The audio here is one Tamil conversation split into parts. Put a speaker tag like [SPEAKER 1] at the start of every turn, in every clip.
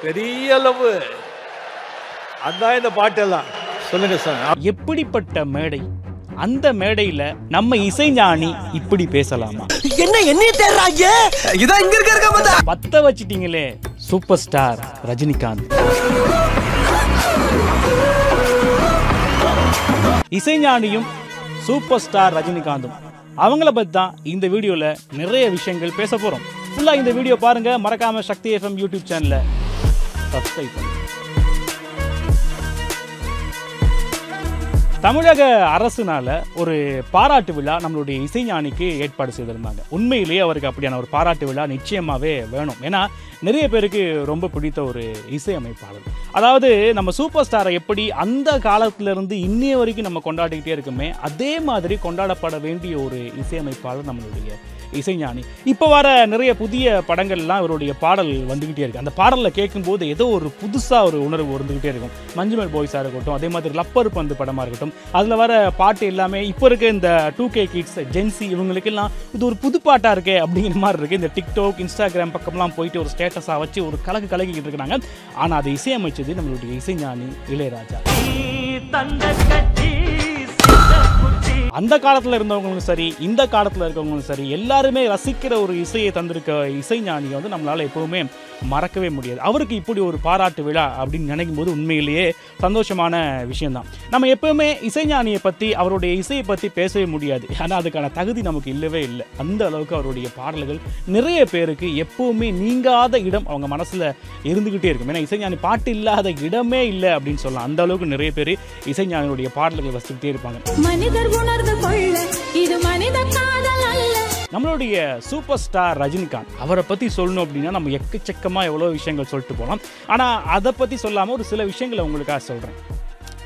[SPEAKER 1] பெரிய அளவு அதான் இந்த பாட்டெல்லாம். சொல்லுங்க சார்.
[SPEAKER 2] எப்படிப்பட்ட மேடை, அந்த மேடையில நம்ம இசைஞானி இப்படி பேசலாமா?
[SPEAKER 3] என்ன என்ன தேடுறாங்க? இதான் இங்க இருக்க பார்த்தா
[SPEAKER 2] பத்த வச்சிட்டீங்களே சூப்பர் ஸ்டார் ரஜினிகாந்த். இசைஞானியும் சூப்பர் ஸ்டார் ரஜினிகாந்தும் அவங்கள பத்தி தான் இந்த வீடியோல நிறைய விஷயங்கள் பேச போறோம். ஃபுல்லா இந்த வீடியோ பாருங்க. மறக்காம சக்தி FM யூடியூப் சேனலை சப்ஸ்கிரைப் பண்ணுங்க. தமிழக அரசுனால ஒரு பாராட்டு விழா நம்மளுடைய இசைஞானிக்கு ஏற்பாடு செய்திருந்தாங்க. உண்மையிலேயே அவருக்கு அப்படியான ஒரு பாராட்டு விழா நிச்சயமாகவே வேணும். ஏன்னா நிறைய பேருக்கு ரொம்ப பிடித்த ஒரு இசையமைப்பாளர். அதாவது நம்ம சூப்பர் ஸ்டாரை எப்படி அந்த காலத்திலிருந்து இன்னைய வரைக்கும் நம்ம கொண்டாடிக்கிட்டே இருக்குமே, அதே மாதிரி கொண்டாடப்பட வேண்டிய ஒரு இசையமைப்பாளர் நம்மளுடைய இசைஞானி. இப்போ வர நிறைய புதிய படங்கள்லாம் இவருடைய பாடல் வந்துக்கிட்டே இருக்குது. அந்த பாடலில் கேட்கும்போது ஏதோ ஒரு புதுசாக ஒரு உணர்வு வந்துக்கிட்டே இருக்கும். மஞ்சுமல் பாய்ஸாக இருக்கட்டும், அதே மாதிரி லப்பர் பந்து படமாக இருக்கட்டும், அதில் வர பாட்டு எல்லாமே இப்போ இருக்க இந்த 2K கிட்ஸ் ஜென்சி இவங்களுக்கெல்லாம் இது ஒரு புது பாட்டாக இருக்கே அப்படிங்கிற மாதிரி இருக்குது. இந்த டிக்டாக் இன்ஸ்டாகிராம் பக்கம்லாம் போயிட்டு ஒரு ஸ்டேட்டஸாக வச்சு ஒரு கலக்கிக்கிட்டு இருக்கிறாங்க. ஆனால் அதை இசையமைச்சது நம்மளுடைய இசைஞானி இளையராஜா. அந்த காலத்தில் இருந்தவங்களும் சரி, இந்த காலத்தில் இருக்கவங்களும் சரி, எல்லாருமே ரசிக்கிற ஒரு இசையை தந்திருக்க இசைஞானியை வந்து நம்மளால் எப்போவுமே மறக்கவே முடியாது. அவருக்கு இப்படி ஒரு பாராட்டு விழா அப்படின்னு நினைக்கும் போது உண்மையிலேயே சந்தோஷமான விஷயம்தான். நம்ம எப்போவுமே இசைஞானியை பற்றி, அவருடைய இசையை பற்றி பேசவே முடியாது. ஆனால் அதுக்கான தகுதி நமக்கு இல்லவே இல்லை. அந்த அளவுக்கு அவருடைய பாடல்கள் நிறைய பேருக்கு எப்போவுமே நீங்காத இடம் அவங்க மனசில் இருந்துக்கிட்டே இருக்கும். ஏன்னா இசைஞானி பாட்டு இல்லாத இடமே இல்லை அப்படின்னு சொல்லலாம். அந்த அளவுக்கு நிறைய பேர் இசைஞானியுடைய பாடல்கள் வசிக்கிட்டே இருப்பாங்க. நம்மளுடைய சூப்பர் ஸ்டார் ரஜினிகாந்த் அவரை பற்றி சொல்லணும் அப்படின்னா நம்ம எக்கச்சக்கமாக எவ்வளோ விஷயங்கள் சொல்லிட்டு போகலாம். ஆனால் அதை பற்றி சொல்லாமல் ஒரு சில விஷயங்களை உங்களுக்காக சொல்கிறேன்.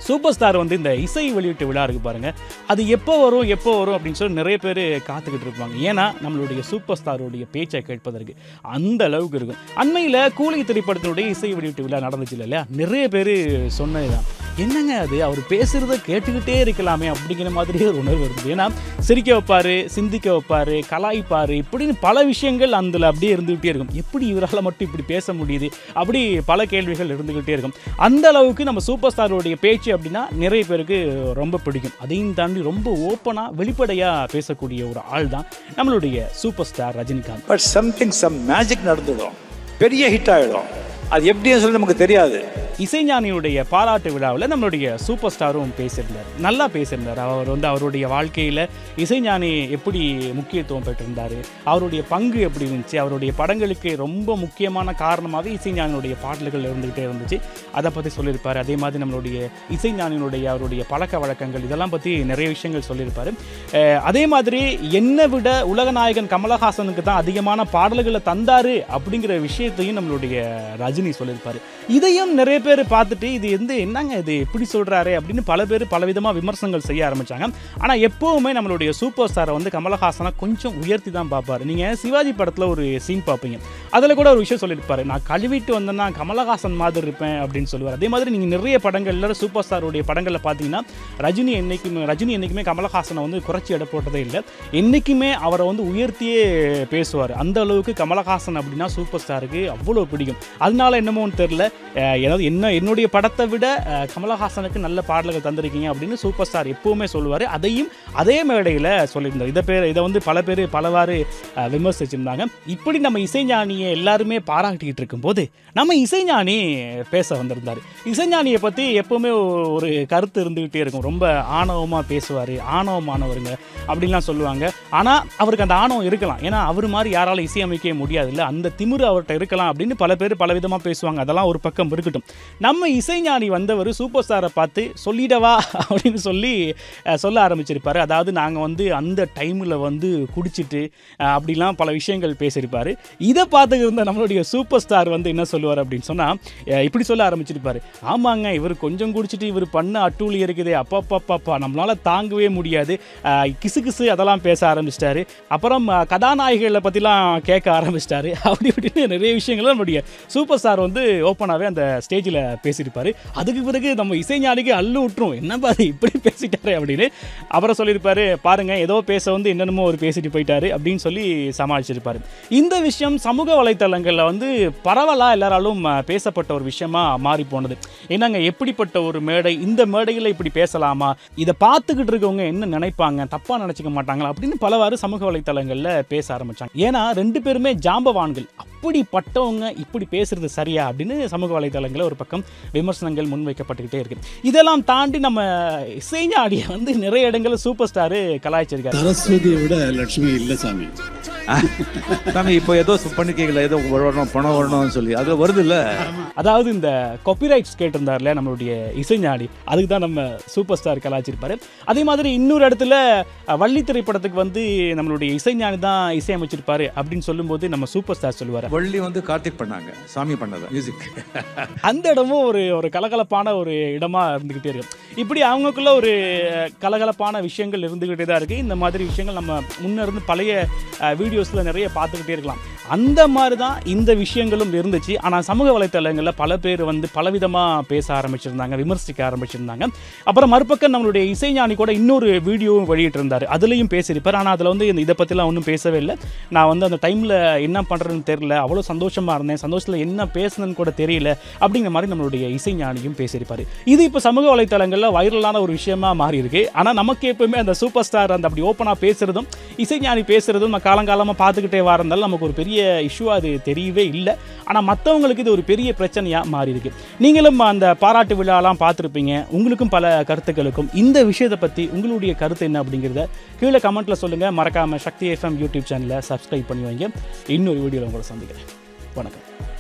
[SPEAKER 2] சூப்பர் ஸ்டார் வந்து இந்த இசை வெளியீட்டு விழா இருக்குது பாருங்கள், அது எப்போ வரும் அப்படின்னு சொல்லி நிறைய பேர் காத்துக்கிட்டு இருப்பாங்க. ஏன்னா நம்மளுடைய சூப்பர் ஸ்டாருடைய பேச்சை கேட்பதற்கு அந்த அளவுக்கு இருக்கும். அண்மையில் கூலி திரைப்படத்தினுடைய இசை வெளியீட்டு விழா நடந்துச்சு இல்லையா, நிறைய பேர் சொன்னது தான், என்னங்க அது அவர் பேசுகிறத கேட்டுக்கிட்டே இருக்கலாமே அப்படிங்கிற மாதிரியே ஒரு உணர்வு இருந்தது. ஏன்னா சிரிக்க வைப்பார், சிந்திக்க வைப்பார், கலாய்ப்பார், இப்படின்னு பல விஷயங்கள் அதில் அப்படியே இருந்துக்கிட்டே இருக்கும். எப்படி இவரால் மட்டும் இப்படி பேச முடியுது, அப்படி பல கேள்விகள் இருந்துக்கிட்டே இருக்கும். அந்த அளவுக்கு நம்ம சூப்பர் ஸ்டாருடைய பேச்சு அப்படின்னா நிறைய பேருக்கு ரொம்ப பிடிக்கும். அதையும் தாண்டி ரொம்ப ஓப்பனாக வெளிப்படையாக பேசக்கூடிய ஒரு ஆள் தான் நம்மளுடைய super star Rajinikanth.
[SPEAKER 1] But some magic நடந்துடும், பெரிய ஹிட் ஆகிடும். அது எப்படின்னு சொல்லி நமக்கு தெரியாது.
[SPEAKER 2] இசைஞானியுடைய பாராட்டு விழாவில் நம்மளுடைய சூப்பர் ஸ்டாரும் பேசியிருந்தார், நல்லா பேசியிருந்தார். அவர் வந்து அவருடைய வாழ்க்கையில் இசைஞானி எப்படி முக்கியத்துவம் பெற்றிருந்தார், அவருடைய பங்கு எப்படி இருந்துச்சு, அவருடைய படங்களுக்கு ரொம்ப முக்கியமான காரணமாகவே இசைஞானியுடைய பாடல்கள் இருந்துகிட்டே இருந்துச்சு. அதை பற்றி சொல்லியிருப்பார். அதே மாதிரி நம்மளுடைய இசைஞானியினுடைய அவருடைய பழக்க வழக்கங்கள் இதெல்லாம் பற்றி நிறைய விஷயங்கள் சொல்லியிருப்பார். அதே மாதிரி என்னை விட உலகநாயகன் கமலஹாசனுக்கு தான் அதிகமான பாடல்களை தந்தார் அப்படிங்கிற விஷயத்தையும் நம்மளுடைய ரஜினி சொல்லியிருப்பார். இதையும் நிறைய பேர் பார்த்துட்டு இது என்னங்க இது எப்படி சொல்கிறாரு அப்படின்னு பல பேர் பலவிதமாக விமர்சனங்கள் செய்ய ஆரம்பித்தாங்க. ஆனால் எப்போவுமே நம்மளுடைய சூப்பர் ஸ்டாரை வந்து கமலஹாசனை கொஞ்சம் உயர்த்தி தான் பார்ப்பார். நீங்கள் சிவாஜி படத்தில் ஒரு சீன் பார்ப்பீங்க, அதில் கூட ஒரு விஷயம் சொல்லியிருப்பார், நான் கழுவிட்டு வந்தேன்னா கமலஹாசன் மாதிரி இருப்பேன் அப்படின்னு சொல்லுவார். அதே மாதிரி நீங்கள் நிறைய படங்களில் சூப்பர் ஸ்டாருடைய படங்களில் பார்த்தீங்கன்னா ரஜினி என்றைக்குமே கமலஹாசனை வந்து குறைச்சி எடை போட்டதே இல்லை. என்றைக்குமே அவரை வந்து உயர்த்தியே பேசுவார். அந்த அளவுக்கு கமலஹாசன் அப்படின்னா சூப்பர் ஸ்டாருக்கு அவ்வளோ பிடிக்கும். அதனால என்னமோன்னு தெரில, ஏதாவது என்னுடைய படத்தை விட கமலஹாசனுக்கு நல்ல பாடல்கள் தந்திருக்கீங்க அப்படின்னு சூப்பர் ஸ்டார் எப்பவுமே சொல்லுவார். அதையும் அதே மேடையில் சொல்லியிருந்தார். இதை வந்து பல பேர் பலவாறு விமர்சிச்சிருந்தாங்க. இப்படி நம்ம இசைஞானியை எல்லாருமே பாராட்டிக்கிட்டு இருக்கும்போது நம்ம இசைஞானி பேச வந்திருந்தார். இசைஞானியை பற்றி எப்பவுமே ஒரு கருத்து இருந்துக்கிட்டே இருக்கும். ரொம்ப ஆணவமாக பேசுவார், ஆணவமானவருங்க அப்படின்லாம் சொல்லுவாங்க. ஆனால் அவருக்கு அந்த ஆணவம் இருக்கலாம், ஏன்னா அவர் மாதிரி யாராலும் இசையமைக்கவே முடியாது இல்லை, அந்த திமிரு அவர்கிட்ட இருக்கலாம் அப்படின்னு பல பேர் பலவிதமாக பேசுவாங்க. அதெல்லாம் ஒரு பக்கம் இருக்கட்டும். நம்ம இசைஞானி வந்தவர் சூப்பர் ஸ்டாரை பார்த்து சொல்லிடவா அப்படின்னு சொல்ல ஆரம்பிச்சிருப்பார். அதாவது நாங்கள் வந்து அந்த டைமில் வந்து குடிச்சிட்டு அப்படிலாம் பல விஷயங்கள் பேசியிருப்பார். இதை பார்த்துக்கு இருந்த நம்மளுடைய சூப்பர் ஸ்டார் வந்து என்ன சொல்லுவார் அப்படின்னு சொன்னால் இப்படி சொல்ல ஆரம்பிச்சிருப்பார், ஆமாங்க இவர் கொஞ்சம் குடிச்சிட்டு இவர் பண்ண அட்டூழி இருக்குதே அப்பா நம்மளால் தாங்கவே முடியாது, கிசு அதெல்லாம் பேச ஆரம்பிச்சிட்டாரு. அப்புறம் கதாநாயகிகளை பற்றிலாம் கேட்க ஆரம்பிச்சிட்டாரு. அப்படி இப்படின்னு நிறைய விஷயங்கள் நம்மளுடைய சூப்பர் ஸ்டார் வந்து ஓப்பனாகவே அந்த அந்த ஸ்டேஜில் பேசியிருப்பார். அதுக்கு பிறகு நம்ம இசைஞானிக்கு அள்ளு விட்டுரும், என்னப்பா அது இப்படி பேசிட்டாரு அப்படின்னு. அப்புறம் சொல்லியிருப்பாரு, பாருங்கள் ஏதோ பேச வந்து என்னென்னமோ ஒரு பேசிட்டு போயிட்டாரு அப்படின்னு சொல்லி சமாளிச்சிருப்பார். இந்த விஷயம் சமூக வலைத்தளங்களில் வந்து பரவலாக எல்லாராலும் பேசப்பட்ட ஒரு விஷயமா மாறி போனது. என்னங்க எப்படிப்பட்ட ஒரு மேடை, இந்த மேடையில் இப்படி பேசலாமா, இதை பார்த்துக்கிட்டு இருக்கவங்க என்ன நினைப்பாங்க, தப்பாக நினச்சிக்க மாட்டாங்களா அப்படின்னு பலவாறு சமூக வலைத்தளங்களில் பேச ஆரம்பித்தாங்க. ஏன்னா 2 பேருமே ஜாம்பவான்கள், அப்படிப்பட்டவங்க இப்படி பேசுறது சரியா அப்படின்னு சமூக வலைத்தளங்களில் ஒரு பக்கம் விமர்சனங்கள் முன்வைக்கப்பட்டுக்கிட்டே இருக்கு. இதெல்லாம் தாண்டி நம்ம இசைஞானியை வந்து நிறைய இடங்களில் சூப்பர் ஸ்டார் கலாய்ச்சிருக்காரு.
[SPEAKER 4] சரஸ்வதியை விட லட்சுமி இல்ல சாமி.
[SPEAKER 1] சாமி இப்போ ஏதோ பண்ணிக்கல, ஏதோ வரணும் பணம் வரணும்னு சொல்லி அது வருது இல்லை.
[SPEAKER 2] அதாவது இந்த காப்பிரைட்ஸ் கேட்டிருந்தார்ல நம்மளுடைய இசைஞானி, அதுக்கு தான் நம்ம சூப்பர் ஸ்டார் கலாய்ச்சிருப்பாரு. அதே மாதிரி இன்னொரு இடத்துல வள்ளி திரைப்படத்துக்கு வந்து நம்மளுடைய இசைஞானி தான் இசையமைச்சிருப்பாரு அப்படின்னு சொல்லும்போது நம்ம சூப்பர் ஸ்டார் சொல்லுவார்,
[SPEAKER 1] வள்ளி வந்து கார்த்திக் பண்ணாங்க, சாமி பண்ணது மியூசிக்.
[SPEAKER 2] அந்த இடமும் ஒரு கலகலப்பான ஒரு இடமா இருந்துகிட்டே இருக்கு. இப்படி அவங்களுக்குள்ள ஒரு கலகலப்பான விஷயங்கள் இருந்துகிட்டே தான் இருக்கு. இந்த மாதிரி விஷயங்கள் நம்ம முன்ன இருந்து பழைய வீடியோஸ்ல நிறைய பார்த்துக்கிட்டே இருக்கலாம். அந்த மாதிரி தான் இந்த விஷயங்களும் இருந்துச்சு. ஆனால் சமூக வலைத்தளங்களில் பல பேர் வந்து பலவிதமாக பேச ஆரம்பிச்சிருந்தாங்க, விமர்சிக்க ஆரம்பிச்சிருந்தாங்க. அப்புறம் மறுபக்கம் நம்மளுடைய இசைஞானி கூட இன்னொரு வீடியோவும் வெளியிட்டு இருந்தார், அதுலேயும் பேசியிருப்பார். ஆனால் அதில் வந்து இதை பற்றிலாம் ஒன்றும் பேசவே இல்லை. நான் வந்து அந்த டைமில் என்ன பண்ணுறதுன்னு தெரியல, அவ்வளோ சந்தோஷமாக இருந்தேன், சந்தோஷத்தில் என்ன பேசுனதுன்னு கூட தெரியல அப்படிங்கிற மாதிரி நம்மளுடைய இசைஞானியும் பேசியிருப்பார். இது இப்போ சமூக வலைத்தளங்களில் வைரலான ஒரு விஷயமா மாறி இருக்கு. ஆனால் நமக்கு எப்பவுமே அந்த சூப்பர் ஸ்டார் அந்த அப்படி ஓப்பனாக பேசுகிறதும் இசைஞானி பேசுகிறதும் நம்ம காலங்காலமாக பார்த்துக்கிட்டே வரந்தாலும் நமக்கு ஒரு பெரிய இஷ்யூ அது தெரியவே இல்லை. ஆனால் மற்றவங்களுக்கு இது ஒரு பெரிய பிரச்சனையாக மாறி இருக்கு. நீங்களும் அந்த பாராட்டு விழாலாம் பார்த்துருப்பீங்க. உங்களுக்கும் பல கருத்துக்களுக்கும் இந்த விஷயத்தை பற்றி உங்களுடைய கருத்து என்ன அப்படிங்கிறத கீழே கமெண்ட்டில் சொல்லுங்கள். மறக்காமல் சக்தி FM யூடியூப் சேனலை சப்ஸ்கிரைப் பண்ணி வைங்க. இன்னொரு வீடியோவில் உங்களை சந்திக்கிறேன். வணக்கம்.